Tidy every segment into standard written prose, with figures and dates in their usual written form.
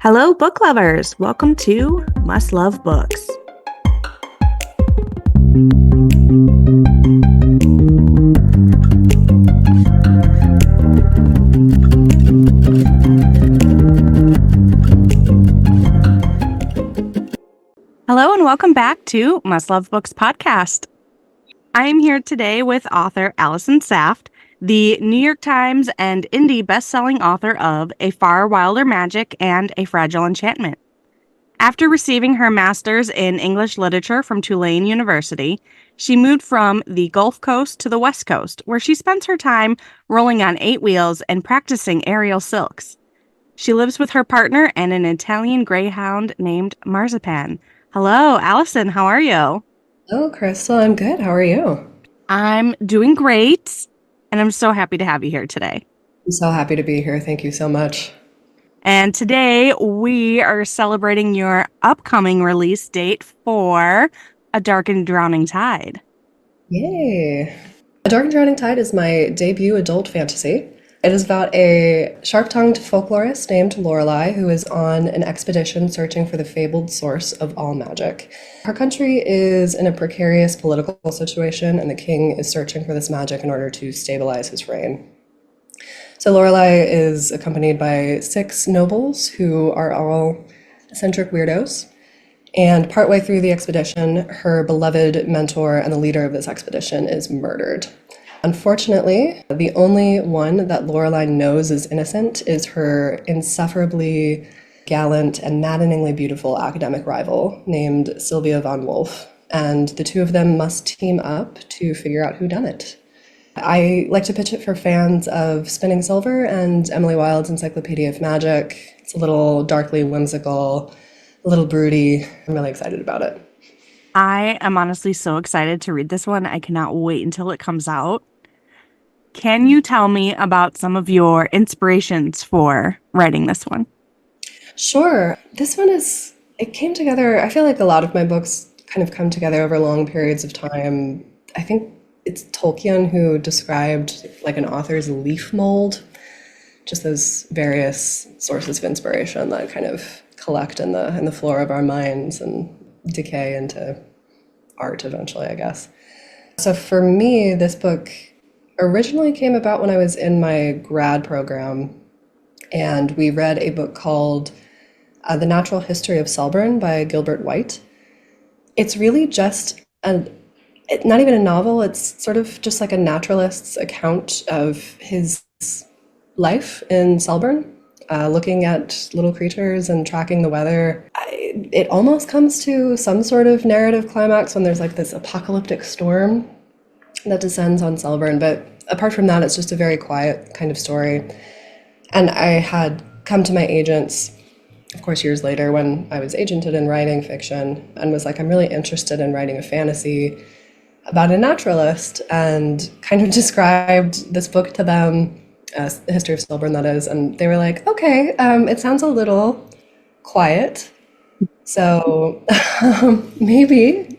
Hello, book lovers. Welcome to Must Love Books. Hello, and welcome back to Must Love Books podcast. I am here today with author Allison Saft, the New York Times and indie best-selling author of A Far Wilder Magic and A Fragile Enchantment. After receiving her master's in English literature from Tulane University, she moved from the Gulf Coast to the West Coast, where she spends her time rolling on 8 wheels and practicing aerial silks. She lives with her partner and an Italian greyhound named Marzipan. Hello, Allison. How are you? Oh, Krystle, I'm good. How are you? I'm doing great, and I'm so happy to have you here today. I'm so happy to be here. Thank you so much. And today we are celebrating your upcoming release date for A Dark and Drowning Tide. Yay. A Dark and Drowning Tide is my debut adult fantasy. It is about a sharp-tongued folklorist named Lorelei who is on an expedition searching for the fabled source of all magic. Her country is in a precarious political situation, and the king is searching for this magic in order to stabilize his reign. So Lorelei is accompanied by 6 nobles who are all eccentric weirdos. And partway through the expedition, her beloved mentor and the leader of this expedition is murdered. Unfortunately, the only one that Lorelei knows is innocent is her insufferably gallant and maddeningly beautiful academic rival named Sylvia von Wolf, and the two of them must team up to figure out who done it. I like to pitch it for fans of Spinning Silver and Emily Wilde's Encyclopedia of Magic. It's a little darkly whimsical, a little broody. I'm really excited about it. I am honestly so excited to read this one. I cannot wait until it comes out. Can you tell me about some of your inspirations for writing this one? Sure. This one it came together. I feel like a lot of my books kind of come together over long periods of time. I think it's Tolkien who described like an author's leaf mold, just those various sources of inspiration that kind of collect in the floor of our minds and decay into art eventually, I guess. So for me, this book originally came about when I was in my grad program, and we read a book called The Natural History of Selborne by Gilbert White. It's really just not even a novel, it's sort of just like a naturalist's account of his life in Selborne, looking at little creatures and tracking the weather. It almost comes to some sort of narrative climax when there's like this apocalyptic storm that descends on Selborne, but apart from that, it's just a very quiet kind of story. And I had come to my agents, of course, years later when I was agented in writing fiction, and was like, I'm really interested in writing a fantasy about a naturalist, and kind of described this book to them, The History of Selborne, that is, and they were like, okay, it sounds a little quiet, so maybe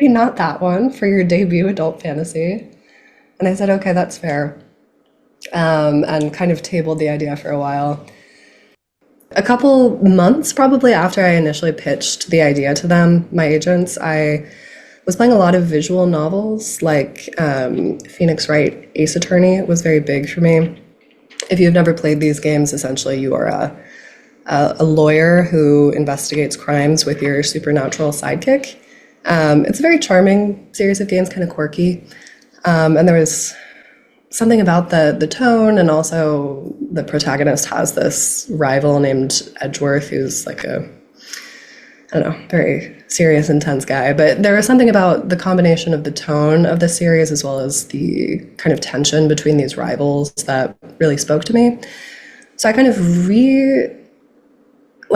not that one for your debut adult fantasy. And I said, okay, that's fair, and kind of tabled the idea for a while. A couple months probably after I initially pitched the idea to them, my agents, I was playing a lot of visual novels, like Phoenix Wright Ace Attorney was very big for me. If you've never played these games, essentially you are a lawyer who investigates crimes with your supernatural sidekick. It's a very charming series of games, kind of quirky. And there was something about the tone, and also the protagonist has this rival named Edgeworth, who's like very serious, intense guy. But there was something about the combination of the tone of the series as well as the kind of tension between these rivals that really spoke to me. So I kind of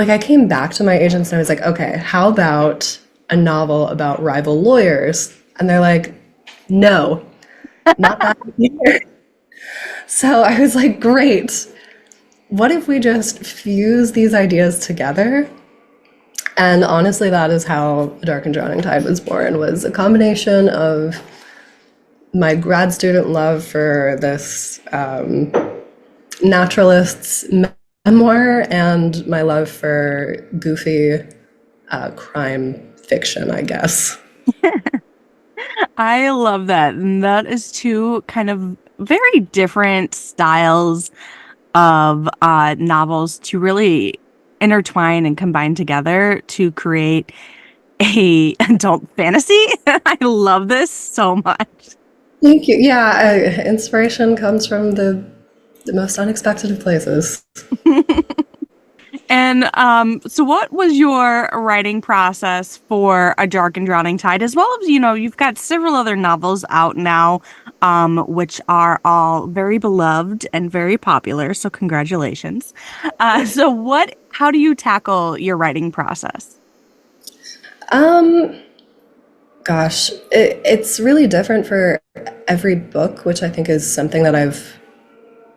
I came back to my agents and I was like, okay, how about a novel about rival lawyers? And they're like, no, not that either. So I was like, great. What if we just fuse these ideas together? And honestly, that is how A Dark and Drowning Tide was born, was a combination of my grad student love for this naturalist's memoir and my love for goofy crime fiction, I guess. I love that. And that is two kind of very different styles of novels to really intertwine and combine together to create a adult fantasy. I love this so much. Thank you. Yeah, inspiration comes from the most unexpected of places. And so what was your writing process for A Dark and Drowning Tide, as well as, you've got several other novels out now, which are all very beloved and very popular. So congratulations. How do you tackle your writing process? Um, Gosh, it's really different for every book, which I think is something that I've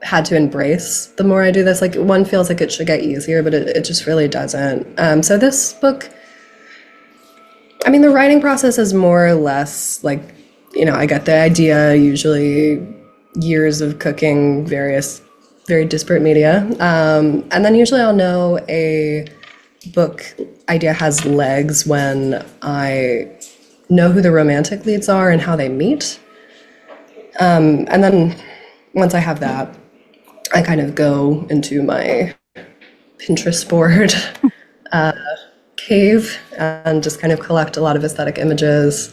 had to embrace the more I do this. Like, one feels like it should get easier, but it just really doesn't. So this book, I mean, the writing process is more or less like, I get the idea, usually years of cooking various, very disparate media. And then usually I'll know a book idea has legs when I know who the romantic leads are and how they meet. And then once I have that, I kind of go into my Pinterest board cave and just kind of collect a lot of aesthetic images.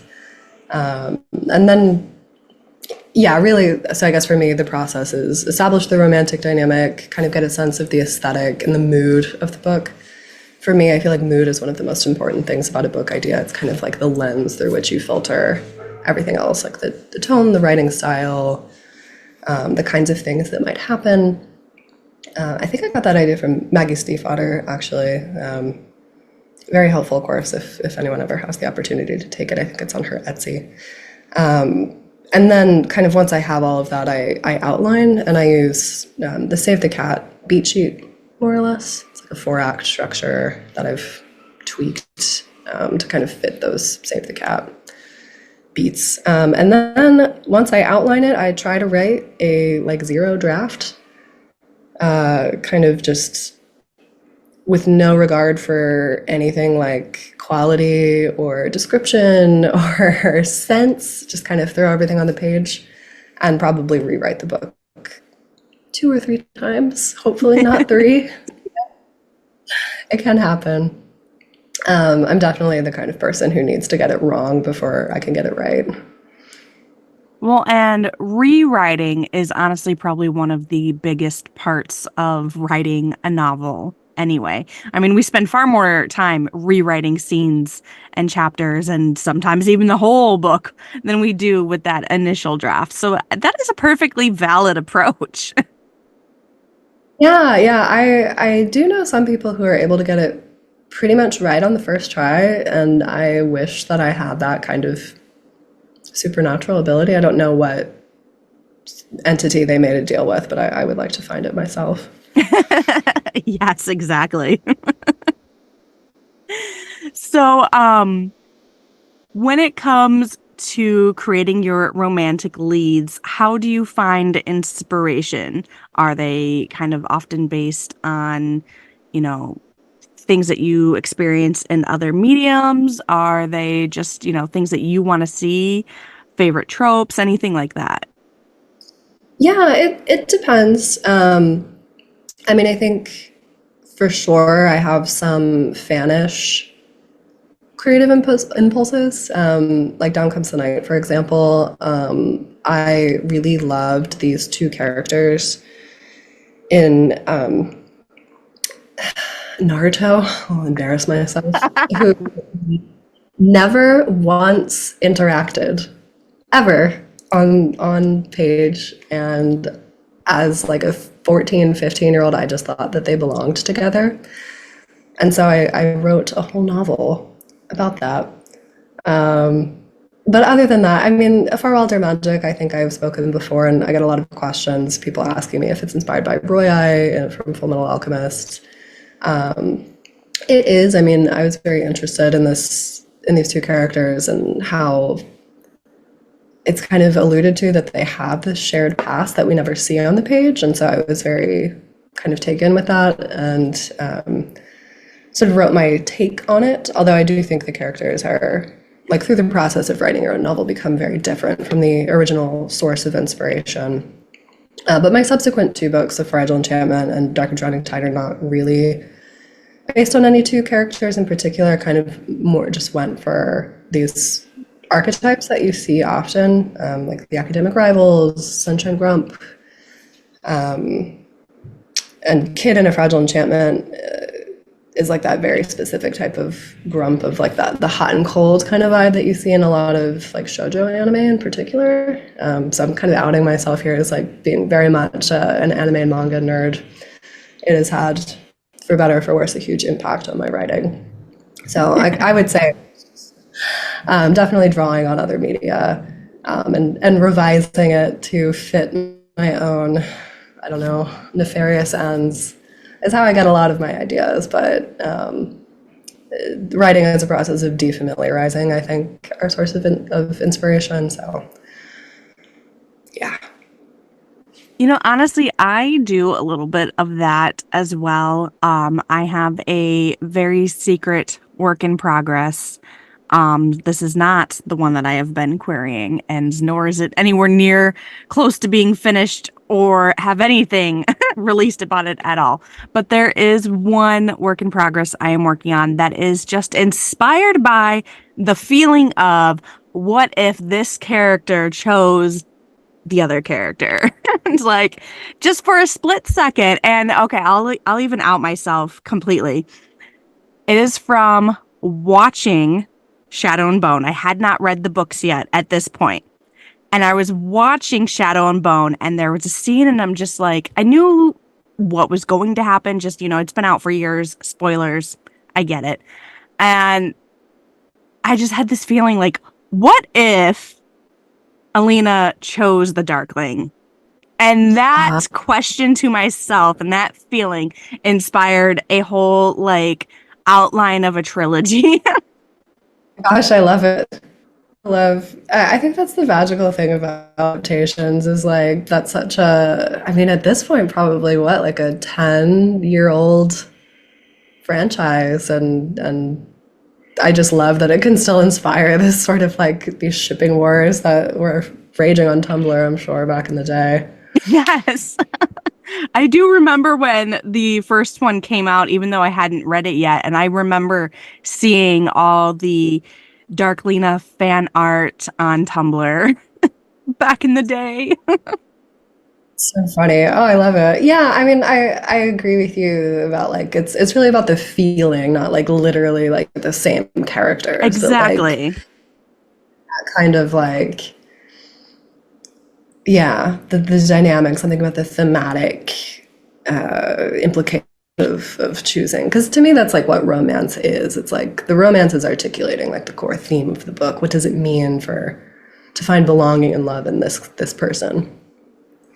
And then, yeah, really, so I guess for me, the process is establish the romantic dynamic, kind of get a sense of the aesthetic and the mood of the book. For me, I feel like mood is one of the most important things about a book idea. It's kind of like the lens through which you filter everything else, like the tone, the writing style, the kinds of things that might happen. I think I got that idea from Maggie Stiefvater, actually. Very helpful course if anyone ever has the opportunity to take it. I think it's on her Etsy. And then kind of once I have all of that, I outline and I use the Save the Cat beat sheet, more or less. It's like a 4-act structure that I've tweaked to kind of fit those Save the Cat beats. And then once I outline it, I try to write a like zero draft, kind of just with no regard for anything like quality or description or sense, just kind of throw everything on the page and probably rewrite the book 2 or 3 times, hopefully not 3. It can happen. I'm definitely the kind of person who needs to get it wrong before I can get it right. Well, and rewriting is honestly probably one of the biggest parts of writing a novel anyway. I mean, we spend far more time rewriting scenes and chapters and sometimes even the whole book than we do with that initial draft. So that is a perfectly valid approach. Yeah, I do know some people who are able to get it pretty much right on the first try, and I wish that I had that kind of supernatural ability. I don't know what entity they made a deal with, but I would like to find it myself. Yes, exactly. So, when it comes to creating your romantic leads, how do you find inspiration? Are they kind of often based on, you know, things that you experience in other mediums? Are they just, things that you want to see, favorite tropes, anything like that? Yeah, it depends. I mean, I think for sure I have some fanish creative impulses. Like Down Comes the Night, for example. I really loved these 2 characters in Naruto. I'll embarrass myself. Who never once interacted ever on page, and as like a 14, 15-year-old, I just thought that they belonged together. And so I wrote a whole novel about that. But other than that, I mean, for Wilder Magic, I think I've spoken before, and I get a lot of questions, people asking me if it's inspired by Royai from Full Metal Alchemist. It is. I mean, I was very interested in these 2 characters and how it's kind of alluded to that they have this shared past that we never see on the page, and so I was very kind of taken with that and sort of wrote my take on it. Although I do think the characters are, like, through the process of writing your own novel, become very different from the original source of inspiration. But my subsequent two books, The Fragile Enchantment and Dark and Drowning Tide, are not really based on any two characters in particular. Kind of more just went for these archetypes that you see often, like the academic rivals, Sunshine Grump, and Kid in A Fragile Enchantment is like that very specific type of grump of like that the hot and cold kind of vibe that you see in a lot of like shoujo anime in particular. So I'm kind of outing myself here as like being very much an anime and manga nerd. It has had, for better or for worse, a huge impact on my writing. So I would say definitely drawing on other media and revising it to fit my own, I don't know, nefarious ends is how I get a lot of my ideas. But writing is a process of defamiliarizing, I think, our source of inspiration. So, yeah. Honestly, I do a little bit of that as well. I have a very secret work in progress. This is not the one that I have been querying, and nor is it anywhere near close to being finished or have anything released about it at all. But there is one work in progress I am working on that is just inspired by the feeling of what if this character chose the other character. And like just for a split second. And okay, I'll even out myself completely. It is from watching Shadow and Bone. I had not read the books yet at this point. And I was watching Shadow and Bone, and there was a scene, and I'm just like, I knew what was going to happen. Just, it's been out for years. Spoilers. I get it. And I just had this feeling like, what if Alina chose the Darkling? And that question to myself and that feeling inspired a whole like outline of a trilogy. Gosh, I love it. I think that's the magical thing about adaptations is like that's such a, I mean, at this point, probably what, like a 10-year-old franchise. And I just love that it can still inspire this sort of like these shipping wars that were raging on Tumblr, I'm sure, back in the day. Yes. I do remember when the first one came out, even though I hadn't read it yet. And I remember seeing all the Dark Lena fan art on Tumblr back in the day. So funny. Oh, I love it. Yeah, I mean, I agree with you about like it's really about the feeling, not like literally like the same characters, but like Exactly. kind of like, yeah, the dynamic, something about the thematic implication of choosing. Because to me, that's like what romance is. It's like the romance is articulating like the core theme of the book. What does it mean to find belonging and love in this person?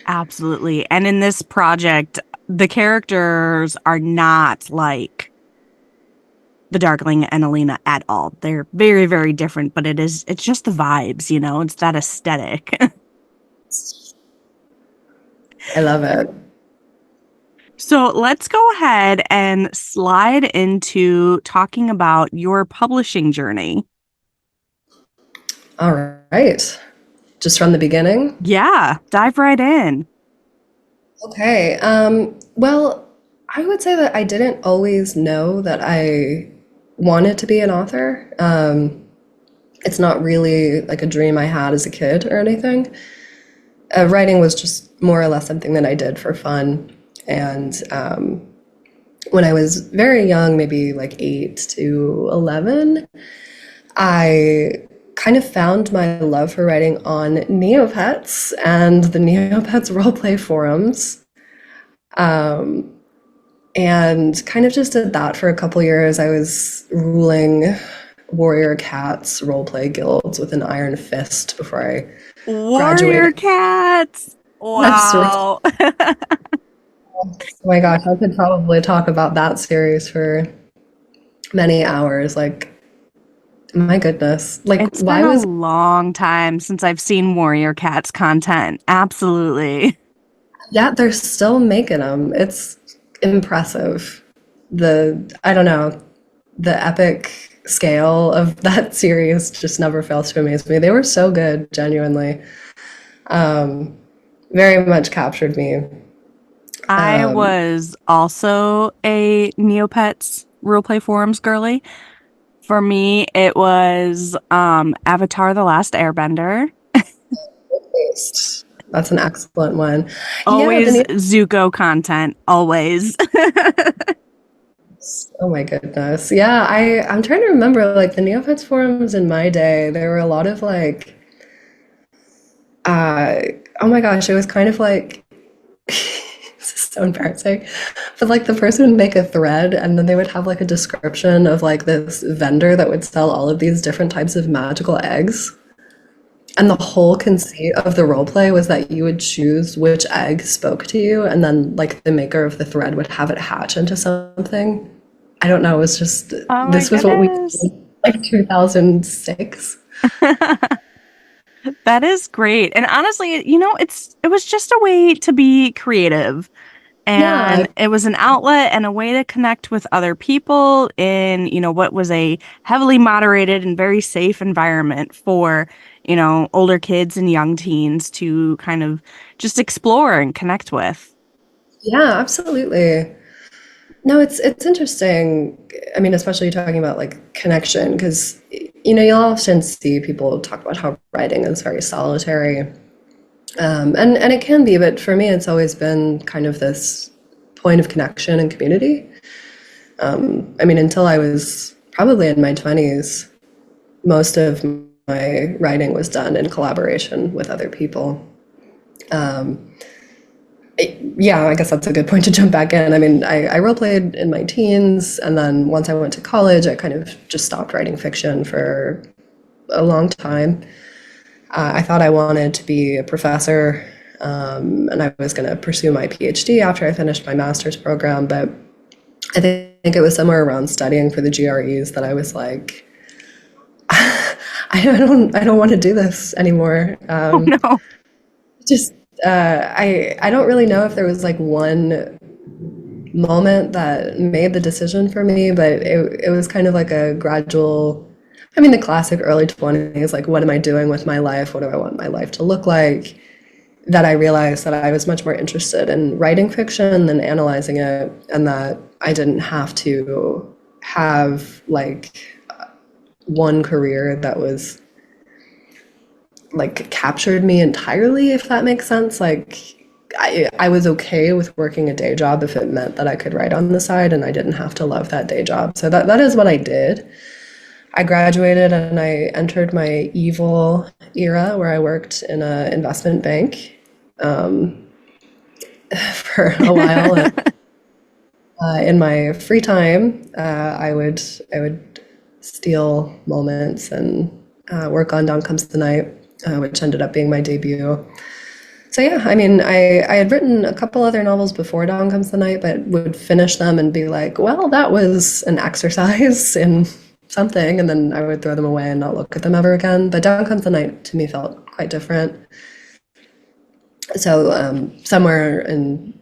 Absolutely. And in this project, the characters are not like the Darkling and Alina at all. They're very, very different, but it's just the vibes, it's that aesthetic. I love it. So let's go ahead and slide into talking about your publishing journey. All right. Just from the beginning? Yeah, dive right in. Okay. Well, I would say that I didn't always know that I wanted to be an author. It's not really like a dream I had as a kid or anything. Writing was just more or less something that I did for fun. And when I was very young, maybe like 8 to 11, I kind of found my love for writing on Neopets and the Neopets roleplay forums. And kind of just did that for a couple years. I was ruling warrior cats roleplay guilds with an iron fist before I Warrior graduated. cats. That's right. Wow. Oh my gosh, I could probably talk about that series for many hours. Like, my goodness. Like, It's been why a was, long time since I've seen Warrior Cats content. Absolutely. yeah, they're still making them. It's impressive. I don't know, the epic scale of that series just never fails to amaze me. They were so good, genuinely. Very much captured me. I was also a Neopets roleplay forums girly. For me, it was Avatar: The Last Airbender. That's an excellent one. Yeah, Always Zuko content, always. oh my goodness. Yeah, I'm trying to remember like the Neopets forums in my day. There were a lot of like uh oh my gosh, it was kind of like this is so embarrassing. But like the person would make a thread and then they would have like a description of like this vendor that would sell all of these different types of magical eggs. And the whole conceit of the role play was that you would choose which egg spoke to you, and then like the maker of the thread would have it hatch into something. I don't know, it was just Oh my this was what we goodness. did, like 2006. That is great. And honestly, it was just a way to be creative. Yeah, And it was an outlet and a way to connect with other people in, what was a heavily moderated and very safe environment for, older kids and young teens to kind of just explore and connect with. yeah, absolutely. No, it's interesting. I mean, especially talking about like connection, because you'll often see people talk about how writing is very solitary. And it can be, but for me, it's always been kind of this point of connection and community. I mean, until I was probably in my 20s, most of my writing was done in collaboration with other people. Yeah, I guess that's a good point to jump back in. I mean, I role played in my teens, and then once I went to college, I kind of just stopped writing fiction for a long time. I thought I wanted to be a professor, and I was going to pursue my PhD after I finished my master's program. But I think it was somewhere around studying for the GREs that I was like, I don't want to do this anymore. Oh no. Just I don't really know if there was like one moment that made the decision for me, but it was kind of like a gradual. I mean, the classic early 20s, like, what am I doing with my life? What do I want my life to look like? That I realized that I was much more interested in writing fiction than analyzing it, and that I didn't have to have like one career that was like captured me entirely, if that makes sense. Like, I was okay with working a day job if it meant that I could write on the side and I didn't have to love that day job. So that is what I did. I graduated and I entered my evil era where I worked in an investment bank for a while. And, in my free time, I would steal moments and work on Down Comes the Night, which ended up being my debut. So yeah, I mean, I had written a couple other novels before Dawn Comes the Night, but would finish them and be like, well, that was an exercise in something, and then I would throw them away and not look at them ever again. But Dawn Comes the Night to me felt quite different. So somewhere in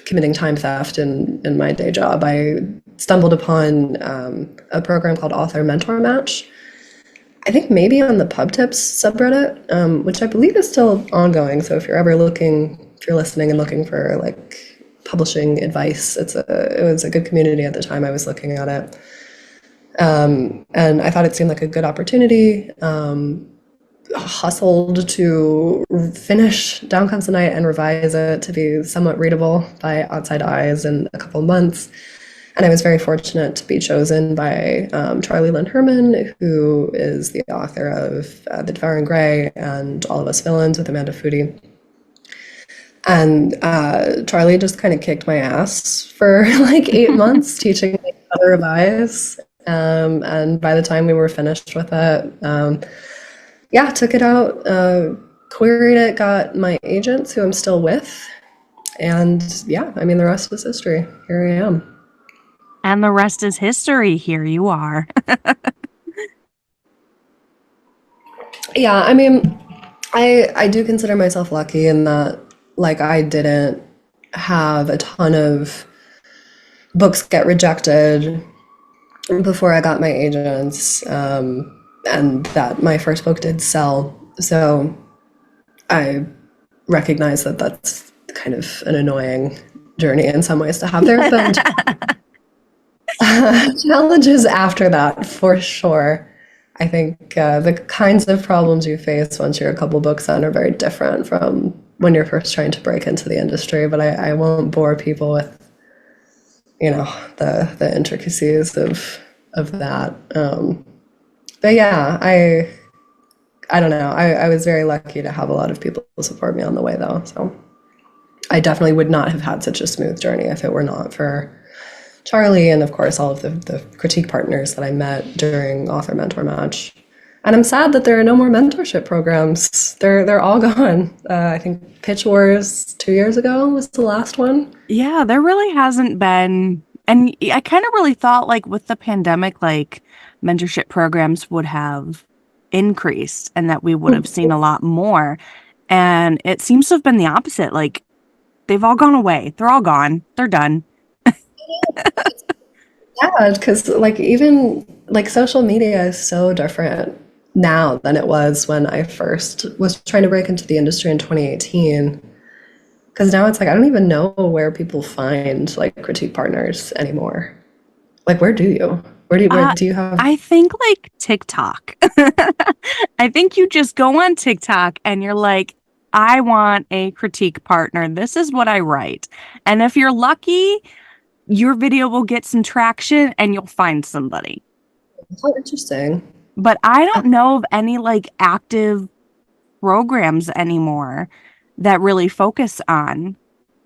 committing time theft in my day job, I stumbled upon a program called Author Mentor Match. I think maybe on the Pub Tips subreddit, which I believe is still ongoing. So if you're ever looking, if you're listening and looking for like publishing advice, it was a good community at the time I was looking at it. And I thought it seemed like a good opportunity. Hustled to finish Down Comes the Night and revise it to be somewhat readable by outside eyes in a couple months. And I was very fortunate to be chosen by Charlie Lynn Herman, who is the author of The Devouring Grey and All of Us Villains with Amanda Foody. And Charlie just kind of kicked my ass for like 8 months, teaching me how to revise. And by the time we were finished with it, yeah, took it out, queried it, got my agents, who I'm still with. And yeah, I mean, the rest is history. Here I am. And the rest is history. Here you are. Yeah, I mean, I do consider myself lucky in that like I didn't have a ton of books get rejected before I got my agents, and that my first book did sell. So I recognize that that's kind of an annoying journey in some ways to have. There have been challenges after that, for sure. I think the kinds of problems you face once you're a couple books in are very different from when you're first trying to break into the industry. But I won't bore people with, the intricacies of that. But yeah, I don't know. I was very lucky to have a lot of people support me on the way, though. So I definitely would not have had such a smooth journey if it were not for Charlie and, of course, all of the critique partners that I met during Author Mentor Match. And I'm sad that there are no more mentorship programs. They're all gone. I think Pitch Wars 2 years ago was the last one. Yeah, there really hasn't been. And I kind of really thought like with the pandemic, like mentorship programs would have increased and that we would have seen a lot more. And it seems to have been the opposite. Like they've all gone away. They're all gone. They're done. Yeah, because like even like social media is so different now than it was when I first was trying to break into the industry in 2018. Because now it's like I don't even know where people find like critique partners anymore. Like where do you? Where do you have? I think like TikTok. I think you just go on TikTok and you're like, I want a critique partner. This is what I write. And if you're lucky, your video will get some traction and you'll find somebody. Oh, interesting. But I don't know of any like active programs anymore that really focus on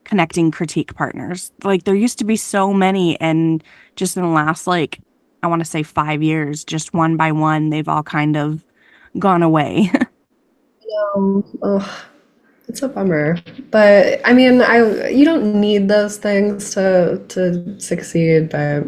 connecting critique partners. Like there used to be so many, and just in the last like I want to say 5 years, just one by one, they've all kind of gone away. Oh, it's a bummer. But I mean, I you don't need those things to succeed, but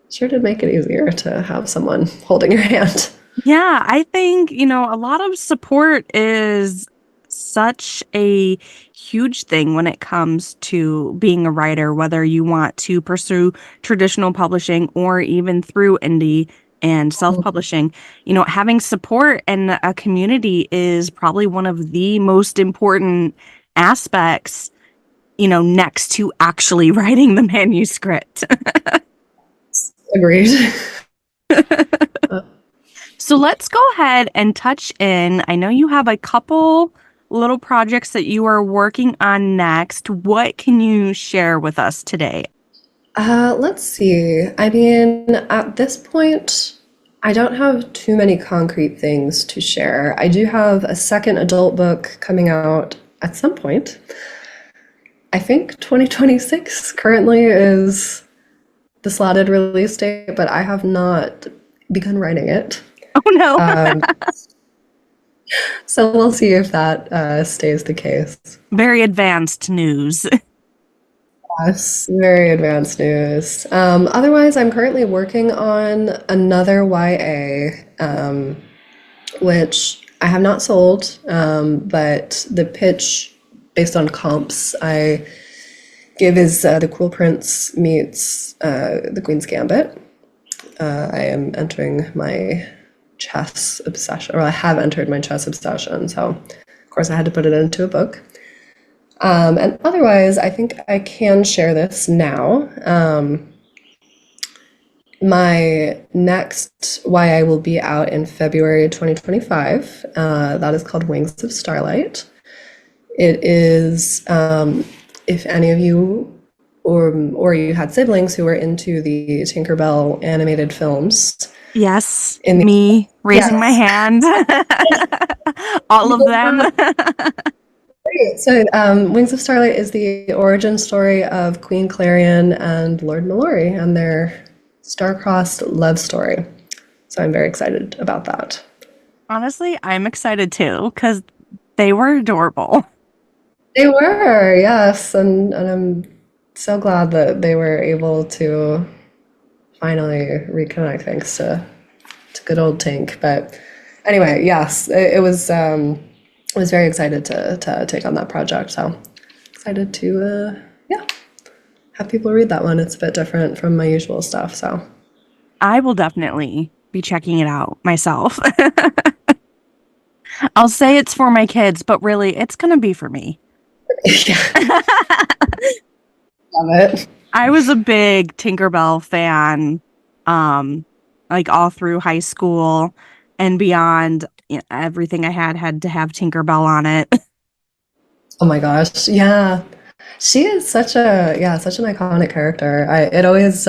sure did make it easier to have someone holding your hand. Yeah, I think, a lot of support is such a huge thing when it comes to being a writer, whether you want to pursue traditional publishing or even through indie and self-publishing. Having support and a community is probably one of the most important aspects, next to actually writing the manuscript. Agreed. So let's go ahead and touch in. I know you have a couple little projects that you are working on next. What can you share with us today? Let's see. I mean, at this point, I don't have too many concrete things to share. I do have a second adult book coming out at some point. I think 2026 currently is the slotted release date, but I have not begun writing it. Oh, no. So we'll see if that stays the case. Very advanced news. Yes, very advanced news. Otherwise, I'm currently working on another YA, which I have not sold, but the pitch based on comps I give is The Cruel Prince meets The Queen's Gambit. I am entering my chess obsession, or I have entered my chess obsession, so of course I had to put it into a book. And otherwise, I think I can share this now. My next YA will be out in February 2025. That is called Wings of Starlight. It is, if any of you or you had siblings who were into the Tinkerbell animated films. Yes, me raising my hand. All of them. Great. So Wings of Starlight is the origin story of Queen Clarion and Lord Mallory and their star-crossed love story. So I'm very excited about that. Honestly, I'm excited too, because they were adorable. They were, yes. And I'm so glad that they were able to finally reconnect thanks to good old Tink. But anyway, yes, it was I was very excited to take on that project. So excited to have people read that one. It's a bit different from my usual stuff. So, I will definitely be checking it out myself. I'll say it's for my kids, but really, it's going to be for me. yeah, love it. I was a big Tinkerbell fan, um, like all through high school and beyond. Everything I had to have Tinkerbell on it. Oh my gosh. Yeah. She is such an iconic character. It always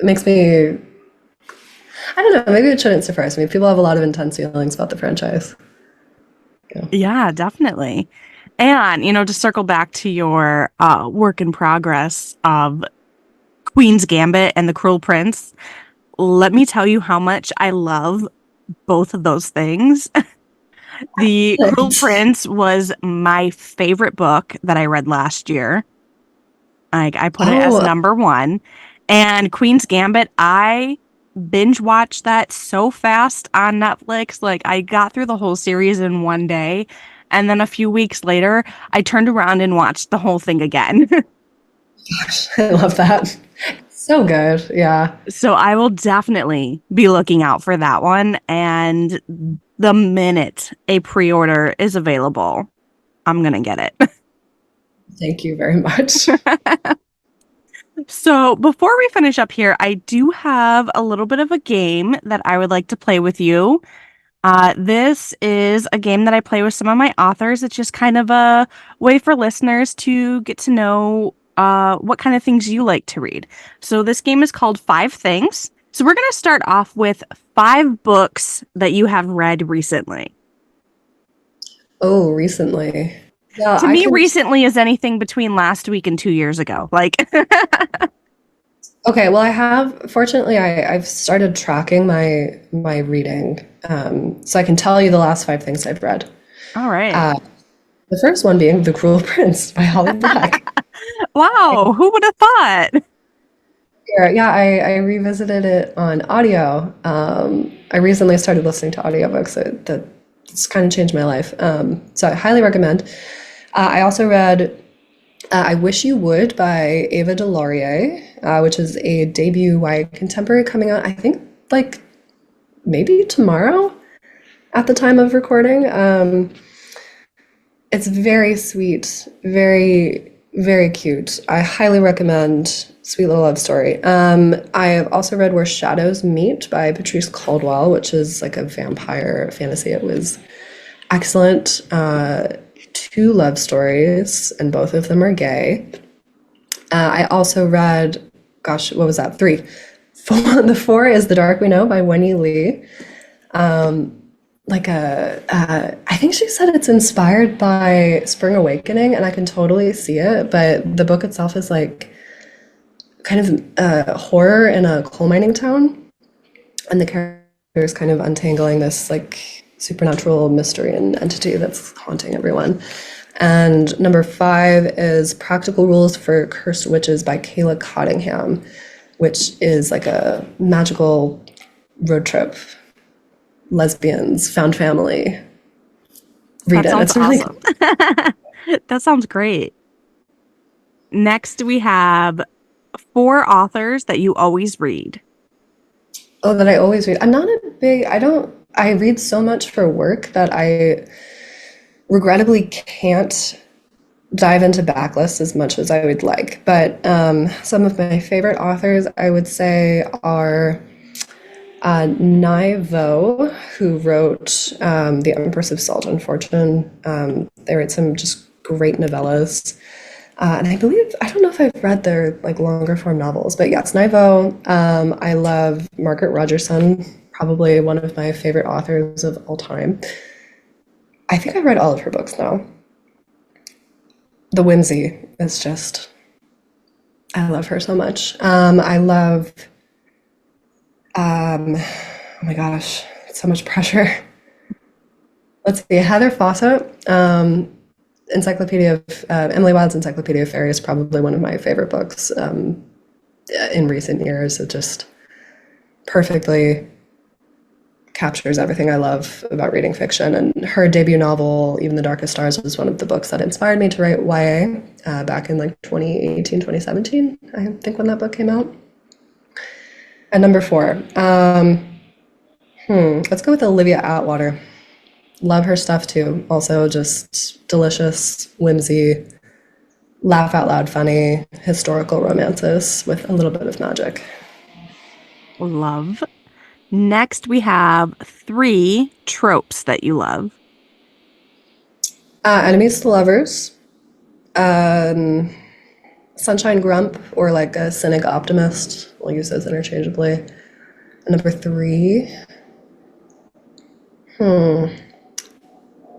makes me, I don't know, maybe it shouldn't surprise me. People have a lot of intense feelings about the franchise. Yeah. Yeah, definitely. And, to circle back to your work in progress of Queen's Gambit and The Cruel Prince, let me tell you how much I love both of those things. The Cruel Prince was my favorite book that I read last year. Like I put it as Oh, number one. And Queen's Gambit, I binge watched that so fast on Netflix. Like I got through the whole series in one day. And then a few weeks later, I turned around and watched the whole thing again. gosh, I love that. So good. Yeah. So I will definitely be looking out for that one. And the minute a pre-order is available, I'm gonna get it. Thank you very much. So before we finish up here, I do have a little bit of a game that I would like to play with you. This is a game that I play with some of my authors. It's just kind of a way for listeners to get to know what kind of things you like to read. So this game is called Five Things. So we're going to start off with five books that you have read recently. Oh, recently. Yeah, To I me, can. recently is anything between last week and 2 years ago. Like, Okay, well, fortunately, I've started tracking my reading, so I can tell you the last five things I've read. all right. Uh, the first one being The Cruel Prince by Holly Black. Wow, who would have thought? Yeah, I revisited it on audio. I recently started listening to audiobooks, so that's kind of changed my life. So I highly recommend. I also read I Wish You Would by Ava DeLaurier, which is a debut YA contemporary coming out, I think, like maybe tomorrow at the time of recording. It's very sweet, very cute. I highly recommend. Sweet little love story. I have also read Where Shadows Meet by Patrice Caldwell, which is like a vampire fantasy. It was excellent. Two love stories, and both of them are gay. I also read, gosh, what was that? Three. The four is The Dark We Know by Wendy Lee. I think she said it's inspired by Spring Awakening, and I can totally see it, but the book itself is like kind of horror in a coal mining town, and the characters kind of untangling this like supernatural mystery and entity that's haunting everyone. And number five is Practical Rules for Cursed Witches by Kayla Cottingham, which is like a magical road trip, lesbians, found family. Read That it. sounds It's really awesome. cool. That sounds great. Next, we have four authors that you always read. Oh, that I always read. I'm not a big, I don't, I read so much for work that I regrettably can't dive into backlists as much as I would like. But some of my favorite authors, I would say, are Nai Vo, who wrote The Empress of Salt and Fortune. They write some just great novellas. And I believe, I don't know if I've read their like longer form novels, but yeah, it's Nai Vo. I love Margaret Rogerson, probably one of my favorite authors of all time. I think I've read all of her books now. The whimsy is just, I love her so much. I love, oh my gosh, so much pressure. Let's see, Heather Fawcett, Encyclopedia of Emily Wilde's Encyclopedia of Fairy is probably one of my favorite books in recent years. It just perfectly captures everything I love about reading fiction. And her debut novel, Even the Darkest Stars, was one of the books that inspired me to write YA back in like 2018, 2017, I think, when that book came out. And number 4, let's go with Olivia Atwater. Love her stuff too. Also just delicious, whimsy, laugh out loud funny, historical romances with a little bit of magic. Love. Next, we have 3 tropes that you love. Enemies to lovers, sunshine grump, or like a cynic optimist. We'll use those interchangeably. And number 3,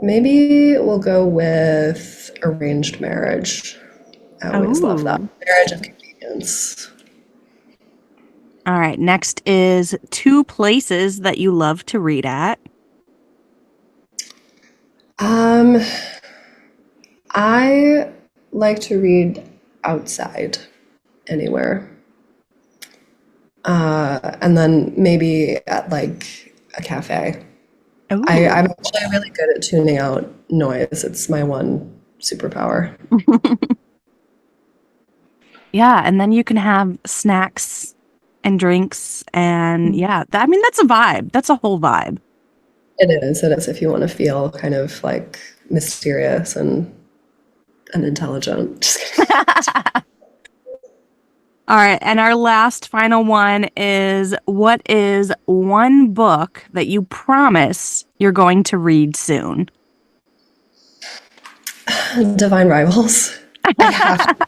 maybe we'll go with arranged marriage. I always love that. Marriage of convenience. All right. Next is 2 places that you love to read at. I like to read outside anywhere. And then maybe at like a cafe. I'm actually really good at tuning out noise. It's my one superpower. Yeah, and then you can have snacks and drinks, and that's a vibe. That's a whole vibe. It is if you want to feel kind of like mysterious and intelligent. Just kidding. All right, and our last final one is, what is one book that you promise you're going to read soon? Divine Rivals. I have to.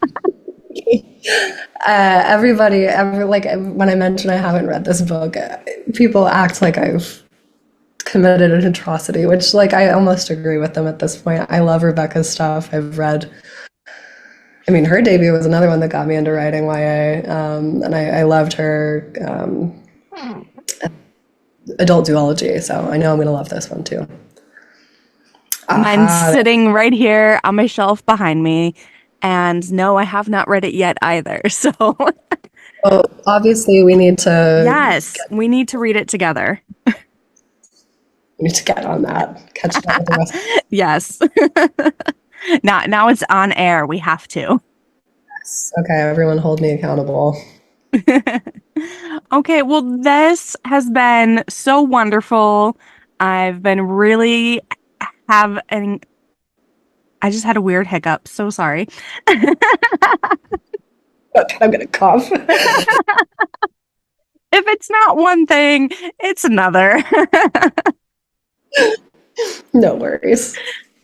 When I mention I haven't read this book, people act like I've committed an atrocity, which like I almost agree with them at this point. I love Rebecca's stuff. Her debut was another one that got me into writing YA, and I loved her adult duology, so I know I'm going to love this one too. Mine's sitting right here on my shelf behind me, and no, I have not read it yet either, so... Well, obviously we need to... Yes, we need to read it together. We need to get on that. Catch up with the rest. Yes. Now it's on air. We have to. Yes. Okay, everyone hold me accountable. Okay, well, this has been so wonderful. I've been really I just had a weird hiccup. So sorry. I'm going to cough. If it's not one thing, it's another. No worries.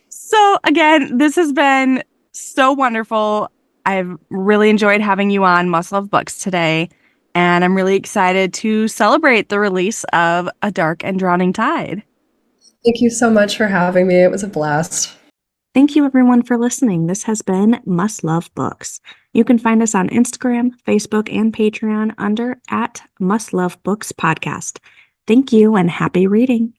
So again, this has been so wonderful. I've really enjoyed having you on Must Love Books today, and I'm really excited to celebrate the release of A Dark and Drowning Tide. Thank you so much for having me. It was a blast. Thank you everyone for listening. This has been Must Love Books. You can find us on Instagram, Facebook, and Patreon under @Must Love Books Podcast. Thank you and happy reading.